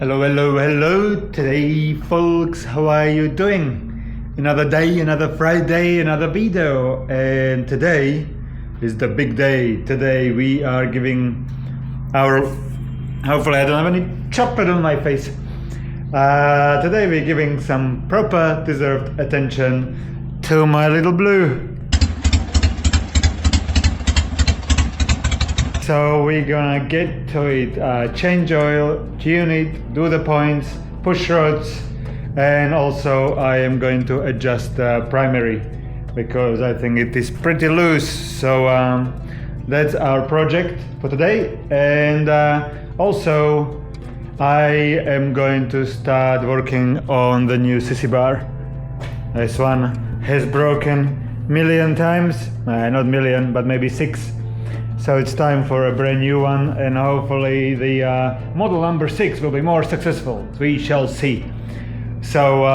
Hello, hello, hello. Today, folks, how are you doing? Another day, another Friday, another video. And today is the big day. Today we are giving our... Hopefully I don't have any chocolate on my face. Today we're giving some proper deserved attention to my little blue. So we're gonna get to it, change oil, tune it, do the points, push rods, and also I am going to adjust the primary because I think it is pretty loose. So that's our project for today. And also I am going to start working on the new sissy bar. This one has broken million times, not million, but maybe 6. So it's time for a brand new one, and hopefully the model number 6 will be more successful. We shall see. So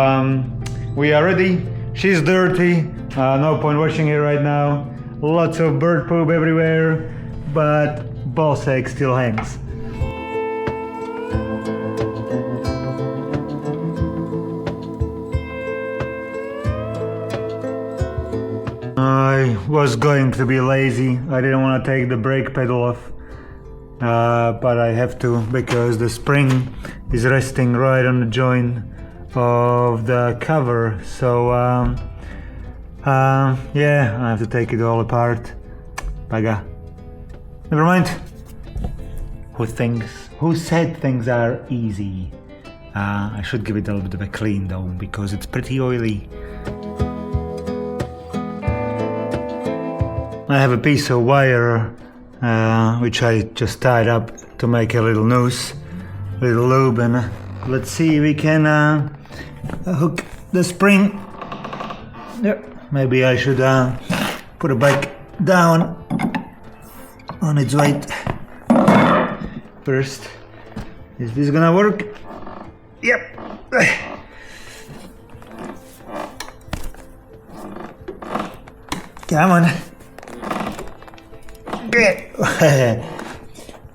we are ready. She's dirty, no point washing it right now. Lots of bird poop everywhere, but ball sack still hangs. I was going to be lazy. I didn't want to take the brake pedal off, but I have to because the spring is resting right on the joint of the cover. So yeah, I have to take it all apart. Baga. Never mind. Who said things are easy? I should give it a little bit of a clean though because it's pretty oily. I have a piece of wire which I just tied up to make a little noose, little lube, and let's see if we can hook the spring. Yep. Maybe I should put it back down on its weight first. Is this gonna work? Yep. Come on.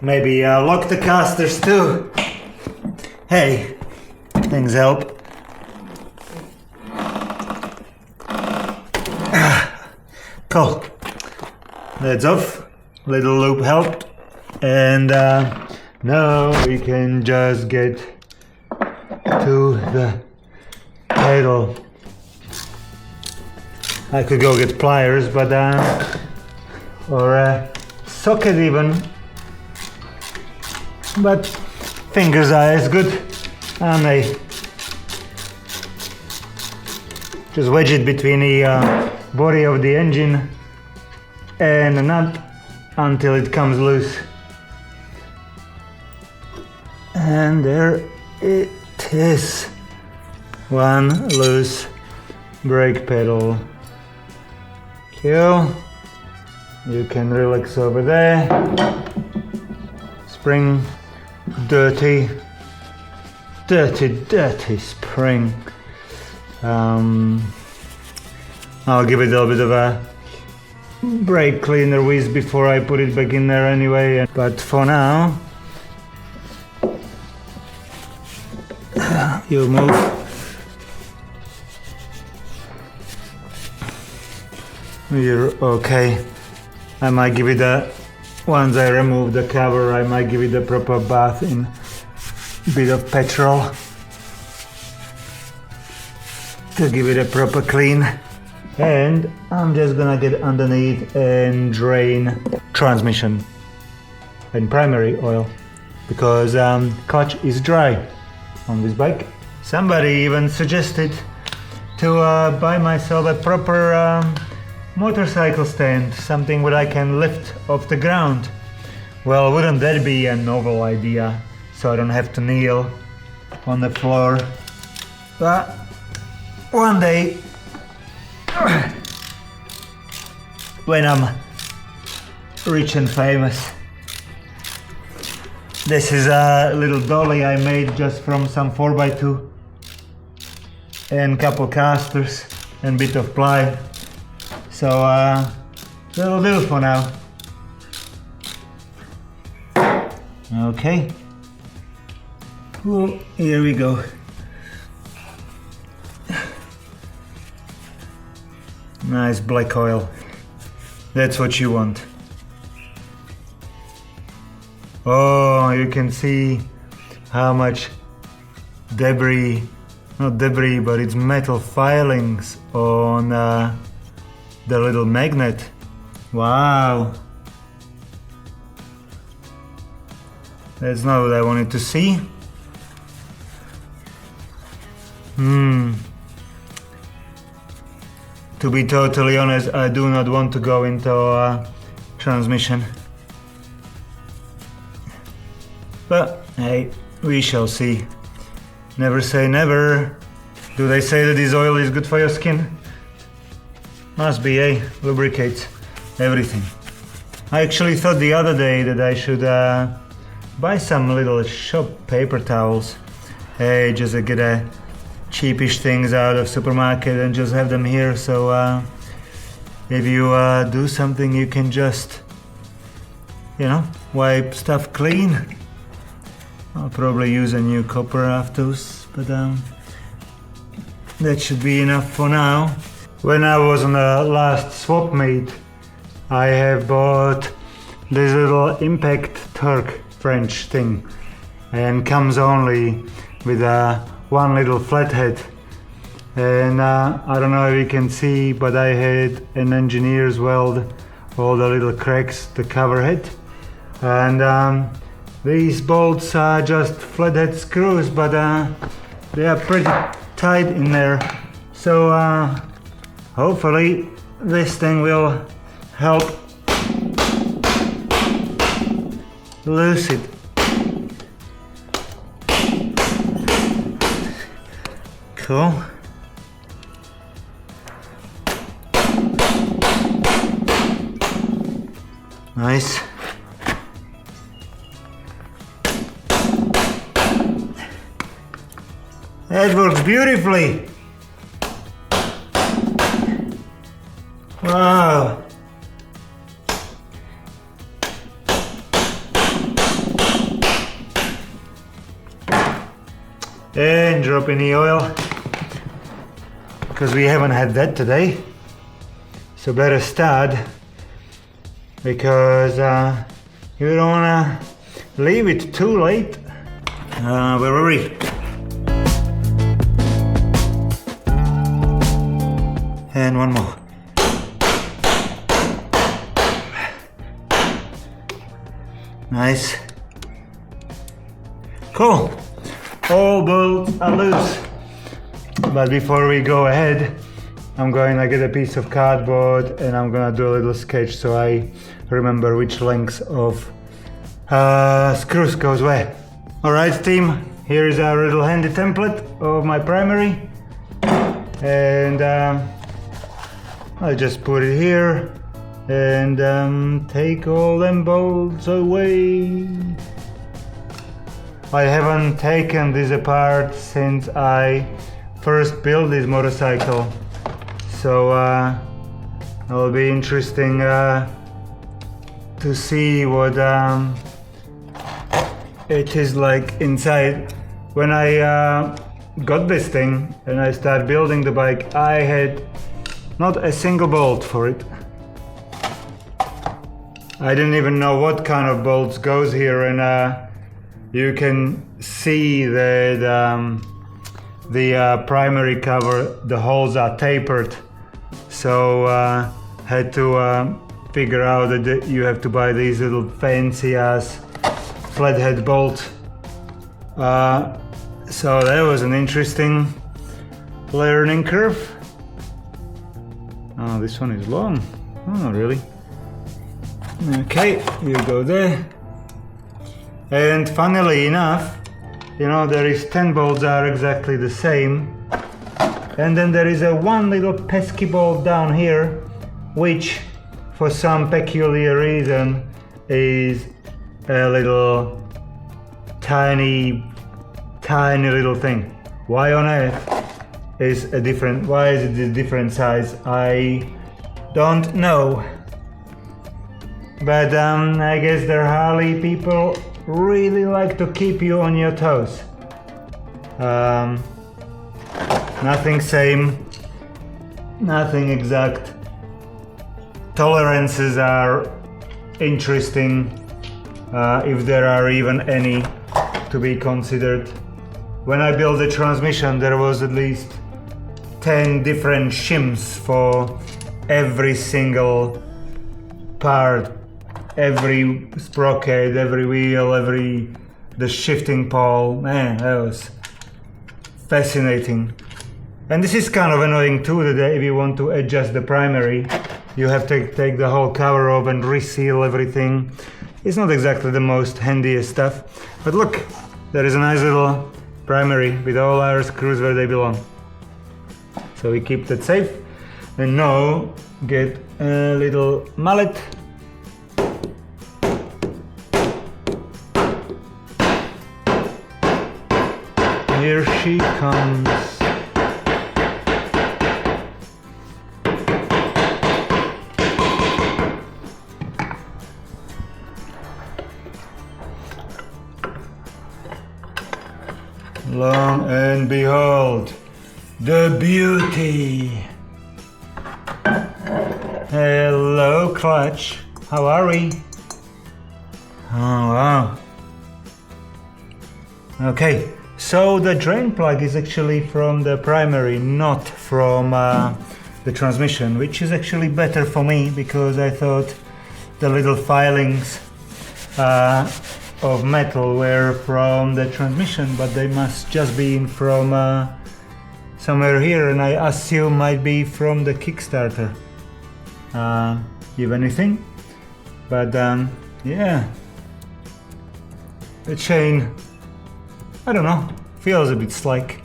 Maybe lock the casters too. Hey, things help. Cool. That's off. Little loop helped. And now we can just get to the pedal. I could go get pliers, but or a socket even, but fingers are as good, aren't they? Just wedge it between the body of the engine and the nut until it comes loose. And there it is. One loose brake pedal. Cool. You can relax over there. Spring, dirty spring. I'll give it a little bit of a brake cleaner whiz before I put it back in there anyway. But for now, you move. You're okay. I might give it a, once I remove the cover, I might give it a proper bath in a bit of petrol to give it a proper clean. And I'm just gonna get underneath and drain transmission and primary oil because clutch is dry on this bike. Somebody even suggested to buy myself a proper motorcycle stand, something that I can lift off the ground. Well, wouldn't that be a novel idea? So I don't have to kneel on the floor. But one day, when I'm rich and famous, this is a little dolly I made just from some 4x2 and couple casters and bit of ply. So that'll do for now. Okay. Oh, here we go. Nice black oil. That's what you want. Oh, you can see how much debris, not debris, but it's metal filings on the little magnet. Wow. That's not what I wanted to see. To be totally honest, I do not want to go into transmission. But hey, we shall see. Never say never. Do they say that this oil is good for your skin? Must be, eh? Lubricates everything. I actually thought the other day that I should buy some little shop paper towels. Hey, just get a cheapish things out of supermarket and just have them here, so if you do something you can just, you know, wipe stuff clean. I'll probably use a new copper afterwards, but that should be enough for now. When I was on the last swap meet, I have bought this little impact torque French thing, and comes only with one little flathead. And I don't know if you can see, but I had an engineer's weld all the little cracks, the cover head. And these bolts are just flathead screws, but they are pretty tight in there. So hopefully this thing will help loose it. Cool. Nice. That works beautifully. Wow. And drop in the oil, because we haven't had that today. So better start, because you don't wanna leave it too late. Where were we? And one more. Nice. Cool. All bolts are loose. But before we go ahead, I'm going to get a piece of cardboard and I'm gonna do a little sketch so I remember which lengths of screws goes where. Alright team, here is our little handy template of my primary. And I'll just put it here and take all them bolts away. I haven't taken this apart since I first built this motorcycle, so it'll be interesting to see what it is like inside. When I got this thing and I started building the bike, I had not a single bolt for it. I didn't even know what kind of bolts goes here, and you can see that the primary cover, the holes are tapered, so had to figure out that you have to buy these little fancy ass flathead bolt. So that was an interesting learning curve. Oh, this one is long. Oh, not really. Okay, you go there. And funnily enough, you know, there is 10 bolts are exactly the same, and then there is a one little pesky bolt down here, which for some peculiar reason is a little tiny little thing. Why on earth is it a different size? I don't know, but I guess the Harley people really like to keep you on your toes. Nothing same, nothing exact. Tolerances are interesting, if there are even any to be considered. When I built the transmission, there was at least 10 different shims for every single part, every sprocket, every wheel, the shifting pole. Man, that was fascinating. And this is kind of annoying too, that if you want to adjust the primary, you have to take the whole cover off and reseal everything. It's not exactly the most handiest stuff, but look, there is a nice little primary with all our screws where they belong. So we keep that safe. And now get a little mallet. Here she comes. Lo and behold, the beauty. Hello, clutch. How are we? Oh, wow. Okay, so the drain plug is actually from the primary, not from the transmission, which is actually better for me because I thought the little filings of metal were from the transmission, but they must just be in from somewhere here, and I assume might be from the Kickstarter, if anything. But yeah, the chain, I don't know, feels a bit slack.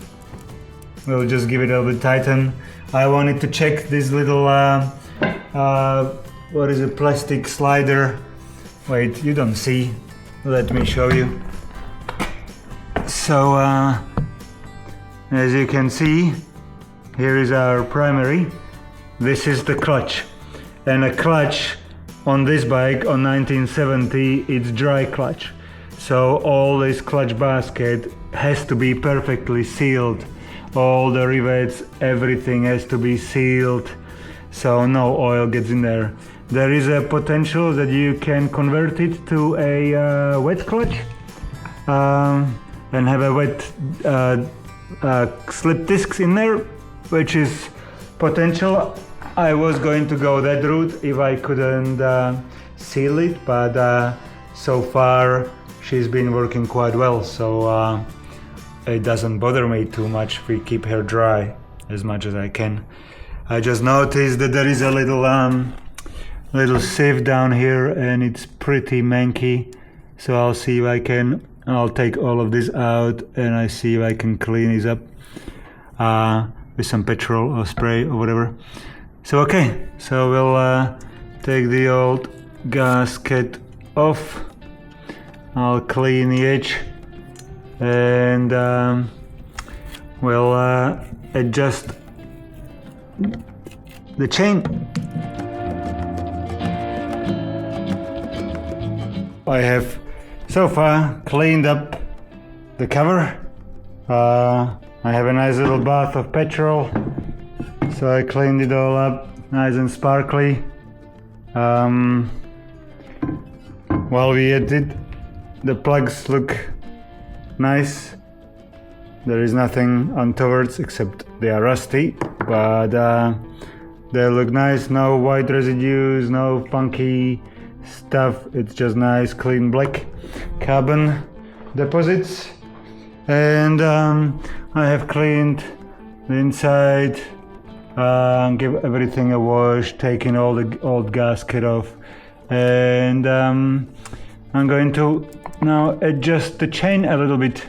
We'll just give it a little bit tighten. I wanted to check this little what is it, plastic slider. Wait, you don't see. Let me show you. So as you can see, here is our primary. This is the clutch, and a clutch on this bike on 1970, it's dry clutch. So all this clutch basket has to be perfectly sealed. All the rivets, everything has to be sealed, so no oil gets in there. There is a potential that you can convert it to a wet clutch and have a wet slip discs in there, which is potential. I was going to go that route if I couldn't seal it, but so far she's been working quite well, so it doesn't bother me too much. We keep her dry as much as I can. I just noticed that there is a little sieve down here, and it's pretty manky, so I'll see if I'll take all of this out, and I see if I can clean this up with some petrol or spray or whatever. So okay, so we'll take the old gasket off. I'll clean the edge, and we'll adjust the chain. I have so far cleaned up the cover. I have a nice little bath of petrol, so I cleaned it all up nice and sparkly. While we edit, the plugs look nice. There is nothing untoward except they are rusty, but they look nice. No white residues, no funky stuff. It's just nice clean black carbon deposits. And I have cleaned the inside, give everything a wash, taking all the old gasket off, and I'm going to now adjust the chain a little bit.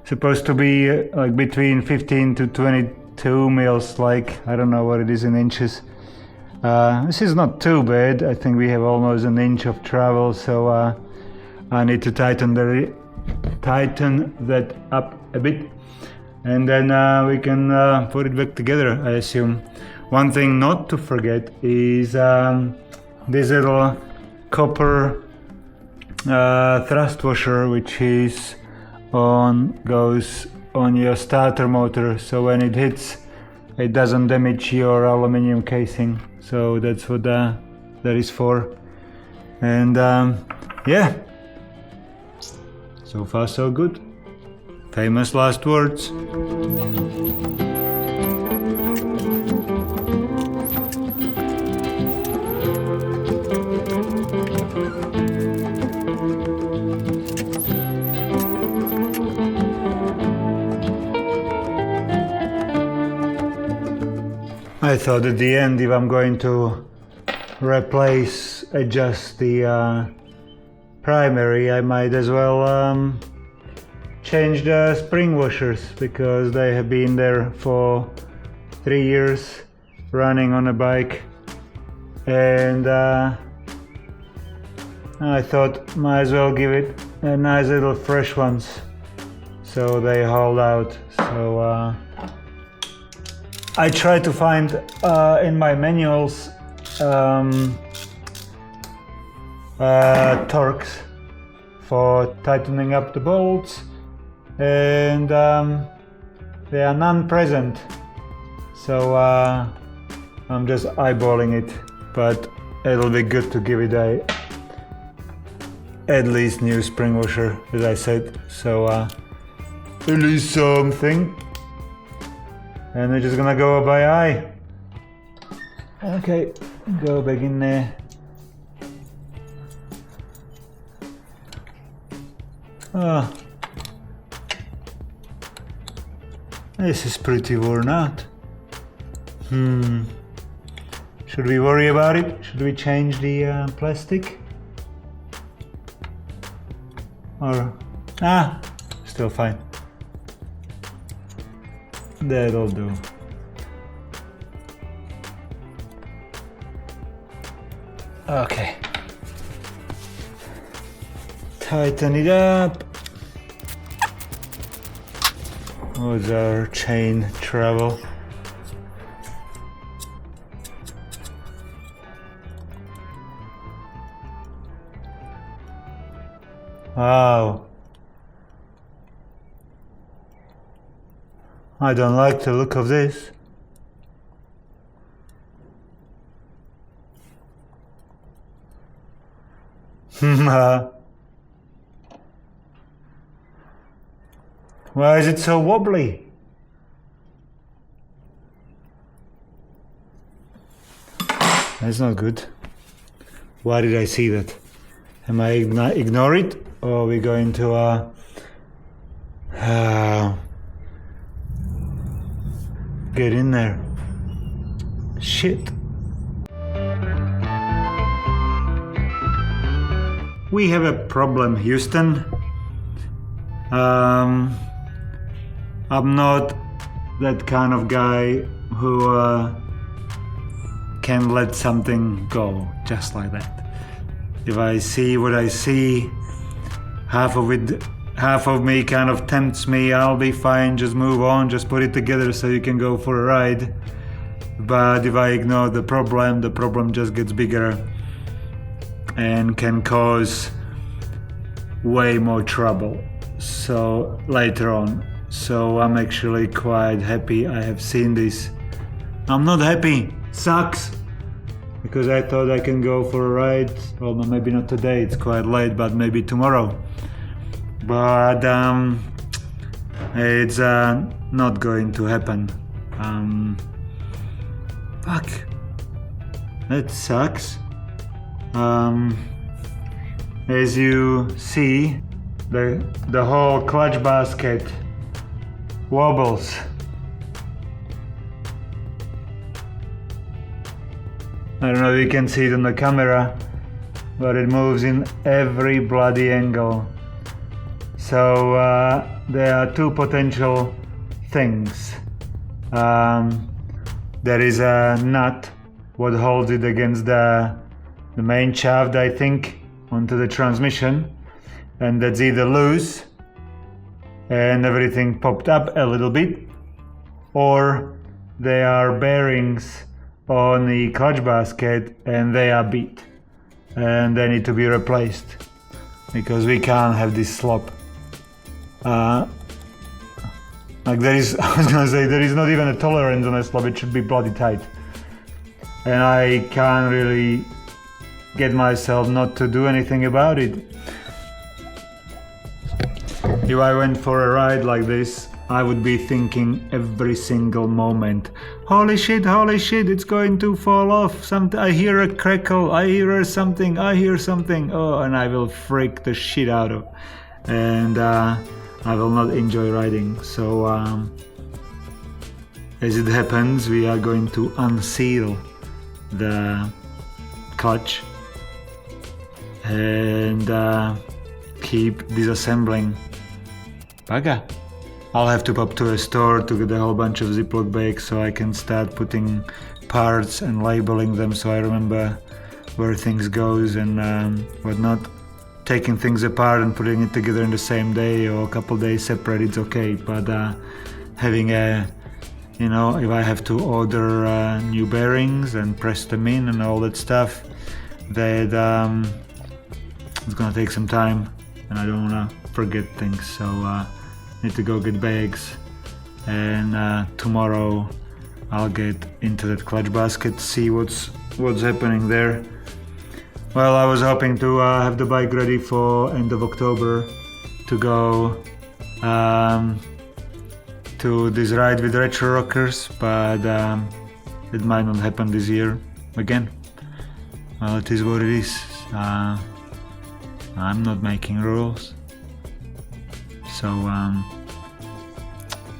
Supposed to be like between 15 to 22 mils, like I don't know what it is in inches. This is not too bad. I think we have almost an inch of travel, so I need to tighten that up a bit, and then we can put it back together, I assume. One thing not to forget is this little copper thrust washer, which goes on your starter motor, so when it hits it doesn't damage your aluminum casing. So that's what that is for. And yeah, so far so good. Famous last words. I thought at the end, if I'm going to adjust the primary, I might as well change the spring washers, because they have been there for 3 years running on a bike, and I thought might as well give it a nice little fresh ones so they hold out. So I try to find in my manuals torques for tightening up the bolts, and they are none present, so I'm just eyeballing it, but it'll be good to give it at least new spring washer, as I said, so at least something. And we're just gonna go by eye. Okay, go back in there. Ah, this is pretty worn out. Should we worry about it? Should we change the plastic? Or still fine. That'll do. Okay. Tighten it up. What's our chain travel? Wow. I don't like the look of this. Why is it so wobbly? That's not good. Why did I see that? Am I ignore it, or are we going to get in there? Shit. We have a problem, Houston. I'm not that kind of guy who can let something go just like that. If I see what I see, half of me kind of tempts me, I'll be fine, just move on, just put it together so you can go for a ride. But if I ignore the problem just gets bigger and can cause way more trouble so later on. So I'm actually quite happy I have seen this. I'm not happy, sucks, because I thought I can go for a ride. Well, maybe not today, it's quite late, but maybe tomorrow. But it's not going to happen. Fuck, that sucks. As you see, the whole clutch basket wobbles. I don't know if you can see it on the camera, but it moves in every bloody angle. So there are two potential things. There is a nut what holds it against the main shaft, I think, onto the transmission, and that's either loose and everything popped up a little bit, or there are bearings on the clutch basket and they are beat and they need to be replaced, because we can't have this slop. Like there is, I was gonna say, there is not even a tolerance on a slope, it should be bloody tight. And I can't really get myself not to do anything about it. If I went for a ride like this, I would be thinking every single moment, holy shit, it's going to fall off. I hear a crackle, I hear something, oh, and I will freak the shit out of. And I will not enjoy riding. So as it happens, we are going to unseal the clutch and keep disassembling. Bugger. I'll have to pop to a store to get a whole bunch of Ziploc bags so I can start putting parts and labeling them so I remember where things goes and whatnot. Taking things apart and putting it together in the same day or a couple days separate, it's okay, but having a, you know, if I have to order new bearings and press them in and all that stuff, that it's gonna take some time and I don't wanna forget things, so need to go get bags, and tomorrow I'll get into that clutch basket, see what's happening there. Well, I was hoping to have the bike ready for end of October to go to this ride with Retro Rockers, but it might not happen this year again. Well, it is what it is. I'm not making rules. So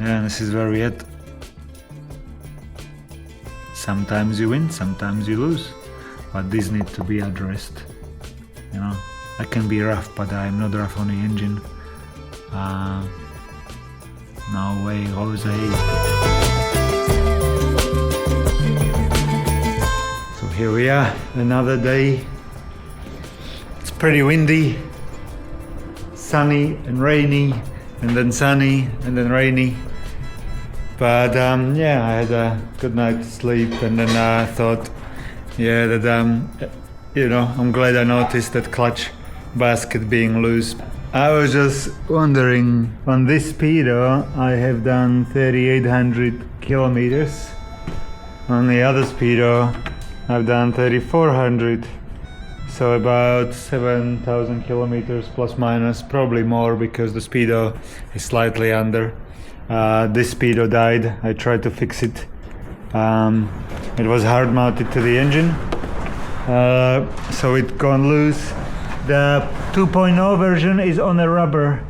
yeah, this is where we're at. Sometimes you win, sometimes you lose, but these need to be addressed. You know, I can be rough, but I'm not rough on the engine. No way, Jose. So here we are, another day. It's pretty windy, sunny and rainy, and then sunny and then rainy. But yeah, I had a good night's sleep, and then I thought, yeah, that you know, I'm glad I noticed that clutch basket being loose. I was just wondering, on this speedo I have done 3,800 kilometers. On the other speedo I've done 3,400. So about 7,000 kilometers plus minus, probably more because the speedo is slightly under. This speedo died. I tried to fix it. It was hard mounted to the engine, so it gone loose. The 2.0 version is on a rubber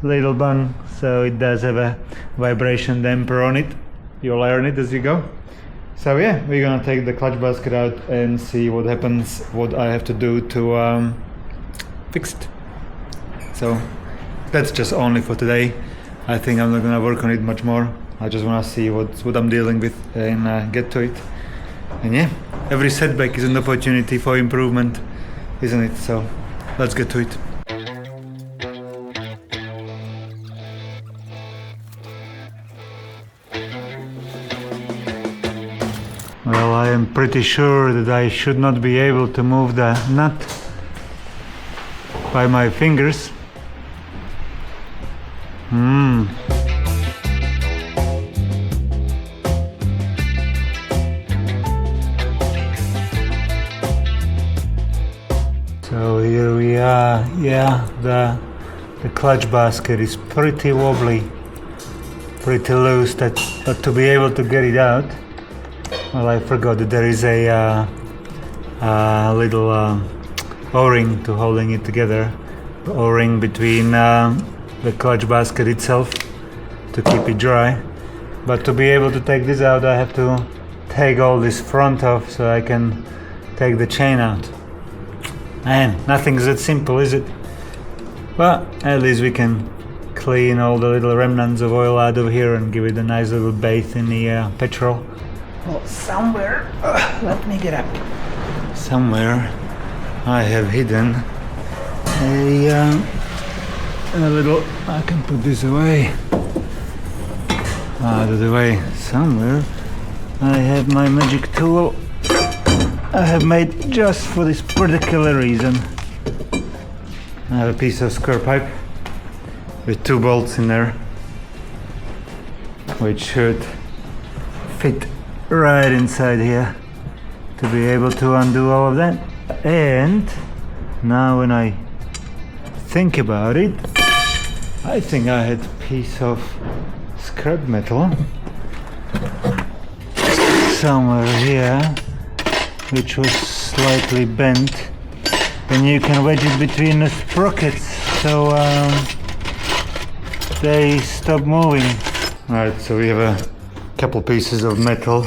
little bung, so it does have a vibration damper on it. You'll learn it as you go. So yeah, we're gonna take the clutch basket out and see what happens, what I have to do to fix it. So that's just only for today. I think I'm not gonna work on it much more. I just wanna see what I'm dealing with and get to it. And yeah, every setback is an opportunity for improvement, isn't it? So let's get to it. Well, I am pretty sure that I should not be able to move the nut by my fingers. So here we are. Yeah, the clutch basket is pretty wobbly, pretty loose, but to be able to get it out, well, I forgot that there is a little O-ring to holding it together, O-ring between the clutch basket itself to keep it dry. But to be able to take this out, I have to take all this front off so I can take the chain out. Man, nothing's that simple, is it? But at least we can clean all the little remnants of oil out of here and give it a nice little bathe in the petrol. Well, somewhere, let me get up. Somewhere I have hidden a little, I can put this away, out of the way. Somewhere I have my magic tool I have made just for this particular reason. I have a piece of square pipe with 2 bolts in there. which should fit right inside here to be able to undo all of that. And now when I think about it, I think I had a piece of scrap metal somewhere here which was slightly bent, and you can wedge it between the sprockets so they stop moving. Alright, so we have a couple pieces of metal,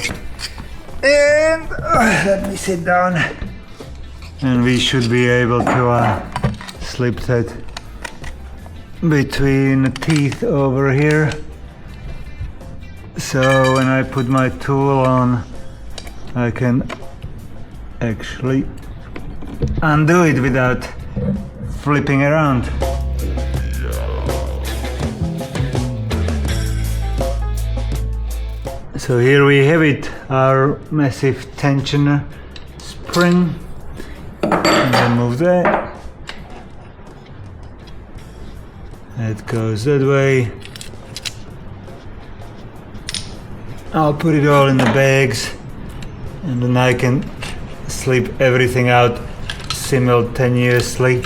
and let me sit down, and we should be able to slip that between the teeth over here. So when I put my tool on, I can actually undo it without flipping around. So here we have it, our massive tensioner spring. And then move that. It goes that way. I'll put it all in the bags, and then I can slip everything out simultaneously,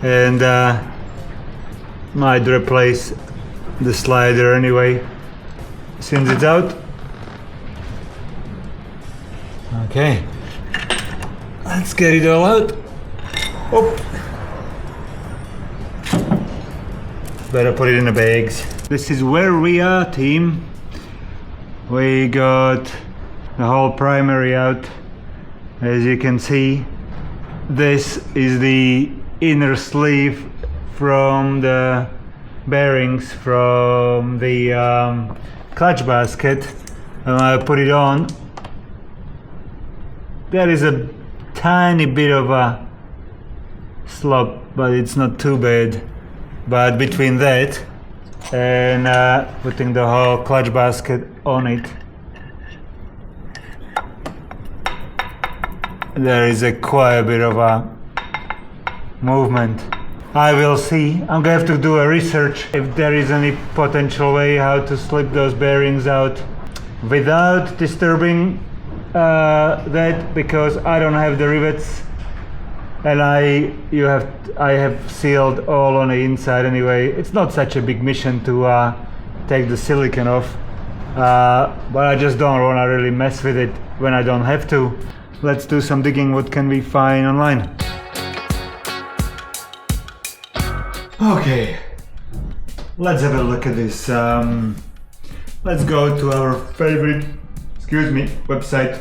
and might replace the slider anyway since it's out. Okay, let's get it all out. Oh. Better put it in the bags. This is where we are, team. We got the whole primary out. As you can see, this is the inner sleeve from the bearings from the clutch basket, and I put it on. There is a tiny bit of a slop, but it's not too bad. But between that and putting the whole clutch basket on it, there is quite a bit of a movement. I will see. I'm gonna have to do a research if there is any potential way how to slip those bearings out without disturbing that, because I don't have the rivets, and I have sealed all on the inside anyway. It's not such a big mission to take the silicone off, but I just don't want to really mess with it when I don't have to. Let's do some digging. What can we find online? Okay, let's have a look at this. Let's go to our favorite, website,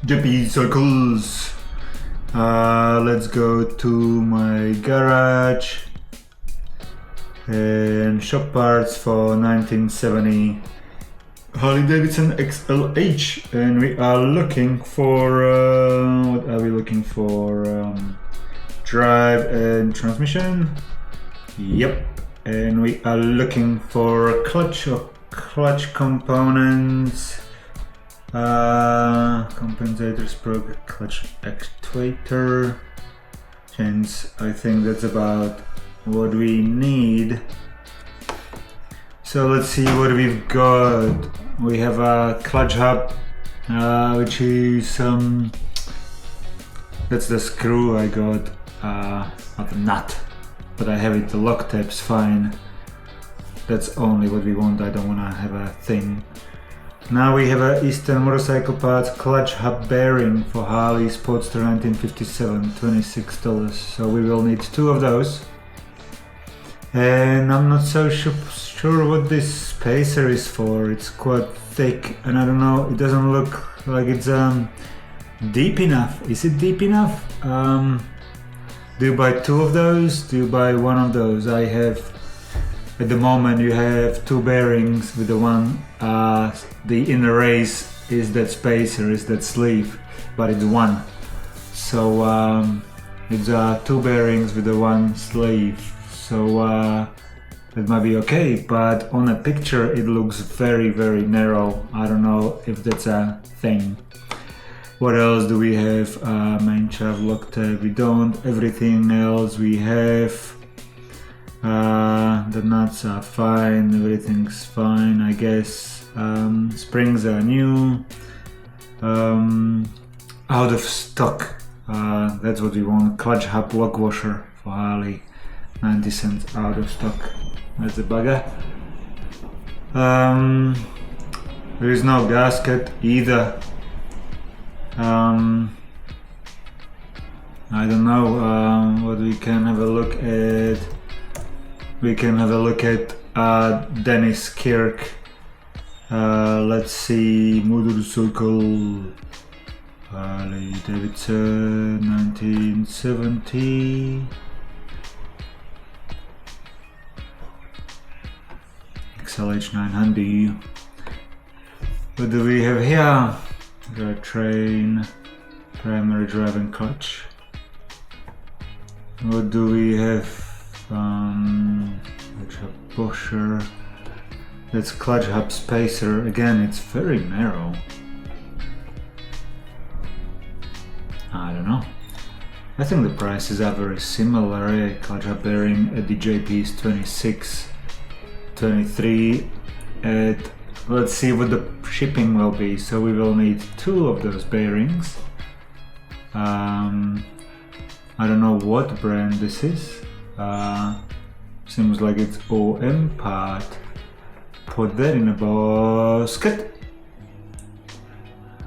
JP Circles. Let's go to my garage and shop parts for 1970 Harley Davidson XLH, and we are looking for what are we looking for? Drive and transmission. Yep. And we are looking for clutch or clutch components, compensator, sprocket, clutch actuator. Hence, I think that's about what we need. So let's see what we've got. We have a clutch hub, which is that's the screw I got, not a nut, but I have it. The lock tab's fine. That's only what we want. I don't want to have a thing. Now we have a Eastern Motorcycle Parts clutch hub bearing for Harley Sportster 1957, $26. So we will need 2 of those. And I'm not so sure what this spacer is for. It's quite thick, and I don't know, it doesn't look like it's deep enough. Is it deep enough? Do you buy 2 of those? Do you buy 1 of those? I have, at the moment, you have 2 bearings with the one, the inner race is that spacer, is that sleeve, but it's 1. So it's 2 bearings with the 1 sleeve. So that might be okay, but on a picture it looks very, very narrow. I don't know if that's a thing. What else do we have? Main shaft lock tab, we don't. Everything else we have. The nuts are fine, everything's fine, I guess. Springs are new, out of stock. That's what we want. Clutch hub lock washer for Harley, 90 cents, out of stock. That's a bugger. There is no gasket either. I don't know what we can have a look at. We can have a look at Dennis Kirk. Let's see, motorcycle, Harley Davidson, 1970. XLH 900. What do we have here? Train, primary driving clutch. What do we have? Clutch hub pusher. That's clutch hub spacer. Again, it's very narrow. I don't know. I think the prices are very similar. Clutch hub bearing at the JP is 26, 23. Let's see what the shipping will be. So we will need 2 of those bearings. I don't know what brand this is. Seems like it's OM part. Put that in a basket.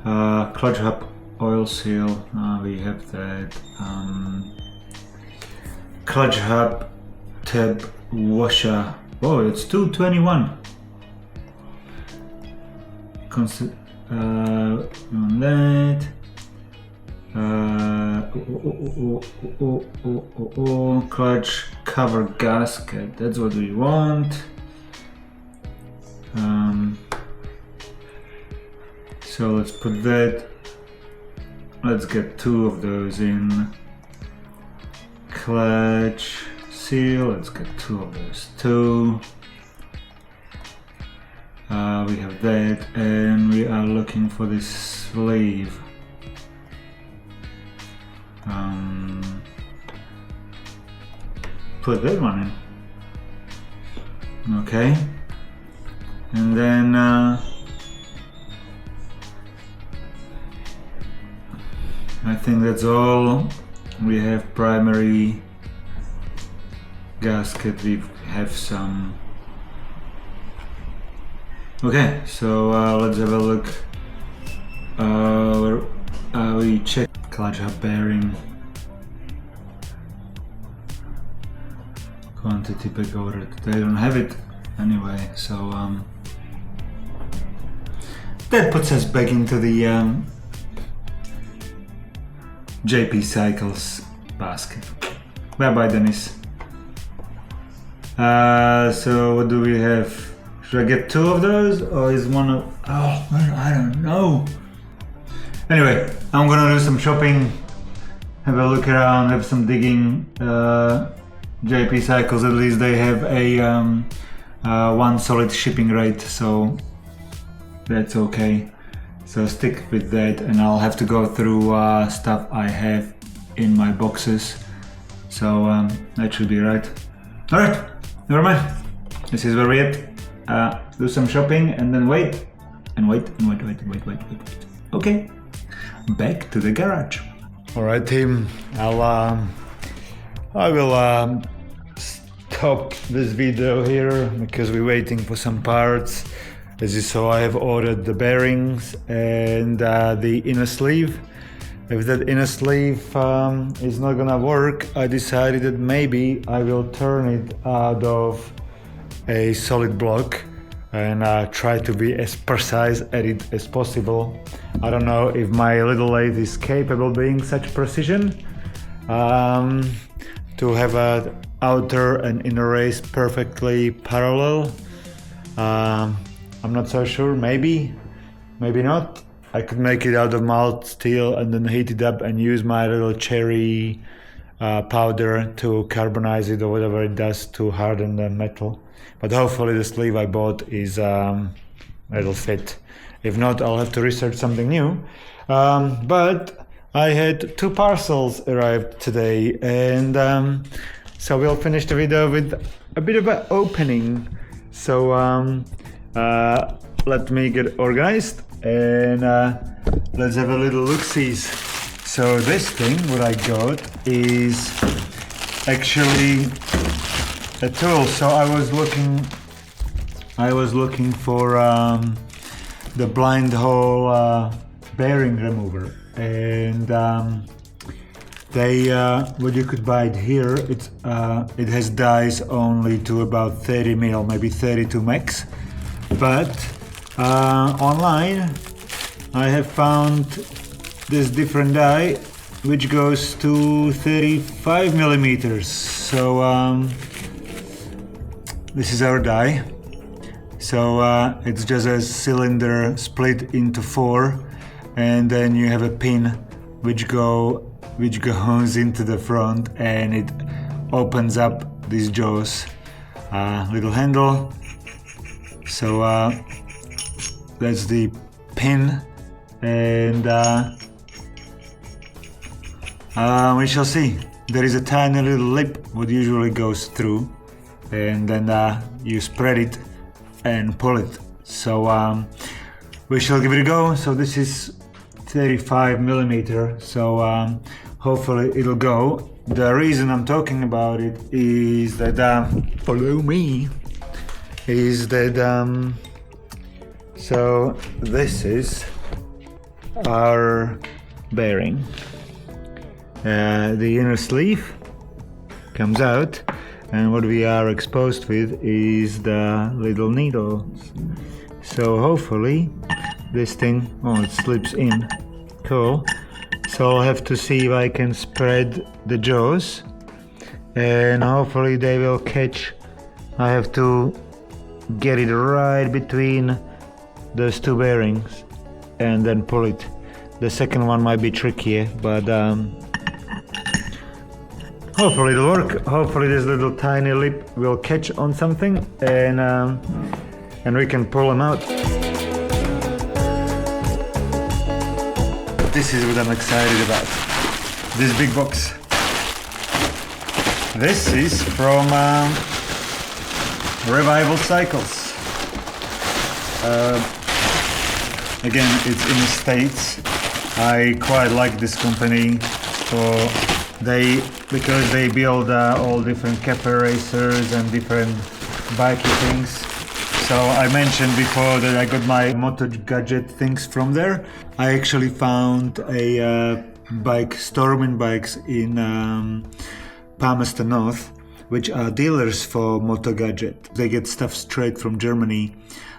Clutch hub oil seal. We have that. Clutch hub tab washer. Oh, it's 221. On that. Clutch cover gasket, that's what we want. So let's put that. Let's get 2 of those in. Clutch seal, let's get 2 of those too. We have that, and we are looking for this sleeve. Put that one in. Okay. And then I think that's all. We have primary gasket, we have some. Okay, so let's have a look. We check clutch hub bearing. Quantity back ordered. They don't have it anyway, so that puts us back into the JP Cycles basket. Bye bye, Dennis. So what do we have? Should I get 2 of those, or is one of? Oh, I don't know. Anyway, I'm gonna do some shopping, have a look around, have some digging. JP Cycles, at least they have a 1 solid shipping rate, so that's okay. So stick with that, and I'll have to go through stuff I have in my boxes. So that should be right. Alright, never mind. This is where we're at. Do some shopping and then wait. Okay, back to the garage. Alright team, I will stop this video here because we're waiting for some parts. As you saw, I have ordered the bearings and the inner sleeve. If that inner sleeve is not gonna work, I decided that maybe I will turn it out of a solid block and try to be as precise at it as possible. I don't know if my little lathe is capable of being such precision. To have an outer and inner race perfectly parallel. I'm not so sure, maybe not. I could make it out of mild steel and then heat it up and use my little cherry powder to carbonize it or whatever it does to harden the metal. But hopefully the sleeve I bought is it'll fit. If not, I'll have to research something new. But I had 2 parcels arrived today, and so we'll finish the video with a bit of an opening. So let me get organized and let's have a little look-sees. So this thing, what I got, is actually a tool. So I was looking for the blind hole bearing remover, and what you could buy it here, it has dies only to about 30 mil, maybe 32 max, but online I have found this different die which goes to 35 millimeters. So this is our die. So it's just a cylinder split into 4, and then you have a pin which goes into the front, and it opens up these jaws. Little handle. So that's the pin, and we shall see. There is a tiny little lip what usually goes through, and then you spread it and pull it. So we shall give it a go. So this is 35 millimeter, so hopefully it'll go. The reason I'm talking about it is that follow me, is that so this is our bearing. The inner sleeve comes out, and what we are exposed with is the little needles. So hopefully this thing, oh, it slips in. Cool. So I'll have to see if I can spread the jaws, and hopefully they will catch. I have to get it right between those two bearings and then pull it. The second one might be trickier, but hopefully it'll work. Hopefully this little tiny lip will catch on something, and we can pull them out. This is what I'm excited about. This big box. This is from Revival Cycles. Again, it's in the States. I quite like this company because they build all different capper racers and different bikey things. So I mentioned before that I got my moto gadget things from there. I actually found a Stormin bikes in Palmerston North, which are dealers for moto gadget. They get stuff straight from Germany.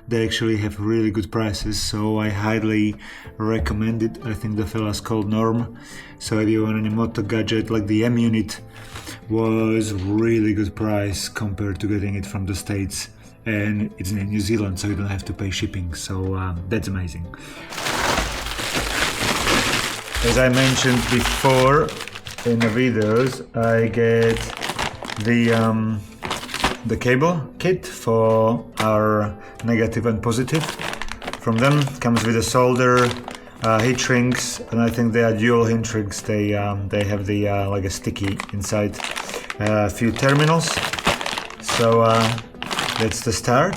They actually have really good prices, so I highly recommend it. I think the fella's called Norm. So if you want any moto gadget, like the M unit was really good price compared to getting it from the States. And it's in New Zealand, so you don't have to pay shipping, so that's amazing. As I mentioned before in the videos, I get the cable kit for our negative and positive. From them comes with a solder, hinge rings, and I think they are dual hinge rings. They have the like a sticky inside, a few terminals. So that's the start.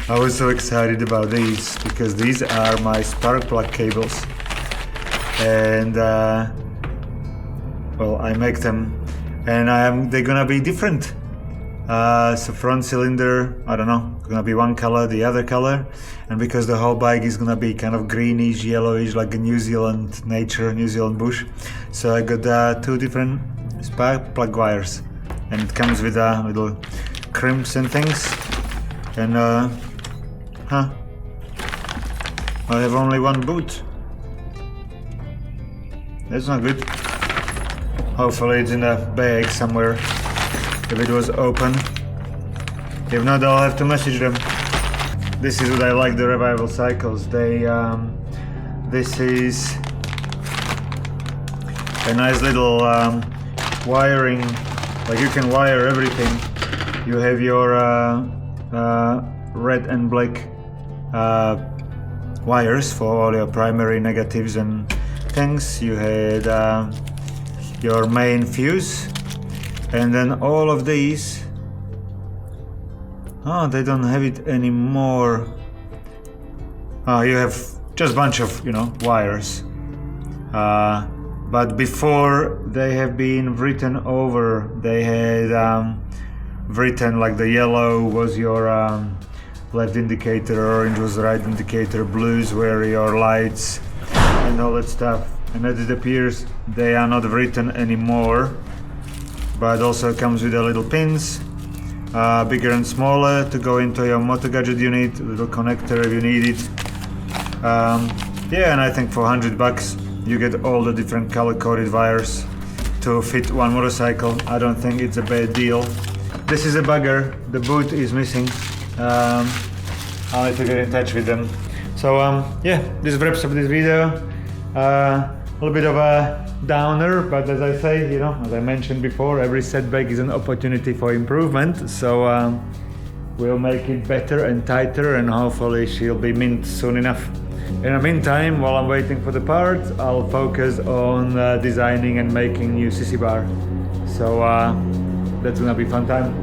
I was so excited about these because these are my spark plug cables, and well, I make them, and they're gonna be different. So front cylinder, I don't know, it's gonna be one color, the other color, and because the whole bike is gonna be kind of greenish, yellowish, like a New Zealand nature, New Zealand bush. So I got 2 different spark plug wires, and it comes with little crimps and things. And I have only one boot. That's not good. Hopefully it's in a bag somewhere, if it was open. If not, I'll have to message them. This is what I like, the Revival Cycles. This is a nice little wiring, like you can wire everything. You have your red and black wires for all your primary negatives and things. You had your main fuse, and then all of these Oh, they don't have it anymore. Oh, you have just a bunch of, wires. But before they have been written over, they had written like the yellow was your left indicator, orange was the right indicator, blues were your lights, and all that stuff. And as it appears, they are not written anymore, but also comes with a little pins, bigger and smaller to go into your motor gadget unit, a little connector if you need it. Yeah, and I think for $100 you get all the different color-coded wires to fit one motorcycle. I don't think it's a bad deal. This is a bugger, the boot is missing. I'll need to get in touch with them. So yeah, this wraps up this video. A little bit of a downer, but as I say, as I mentioned before, every setback is an opportunity for improvement. So we'll make it better and tighter, and hopefully she'll be mint soon enough. In the meantime, while I'm waiting for the parts, I'll focus on designing and making new sissy bar. So that's gonna be fun time.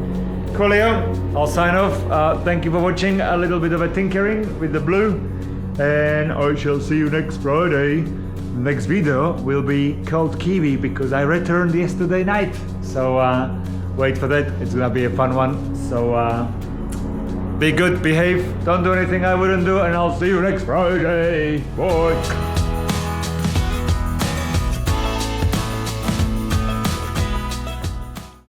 Coolio, I'll sign off. Thank you for watching a little bit of a tinkering with the blue, and I shall see you next Friday. Next video will be called Kiwi because I returned yesterday night. So wait for that, it's gonna be a fun one. So be good, behave, don't do anything I wouldn't do, and I'll see you next Friday. Bye.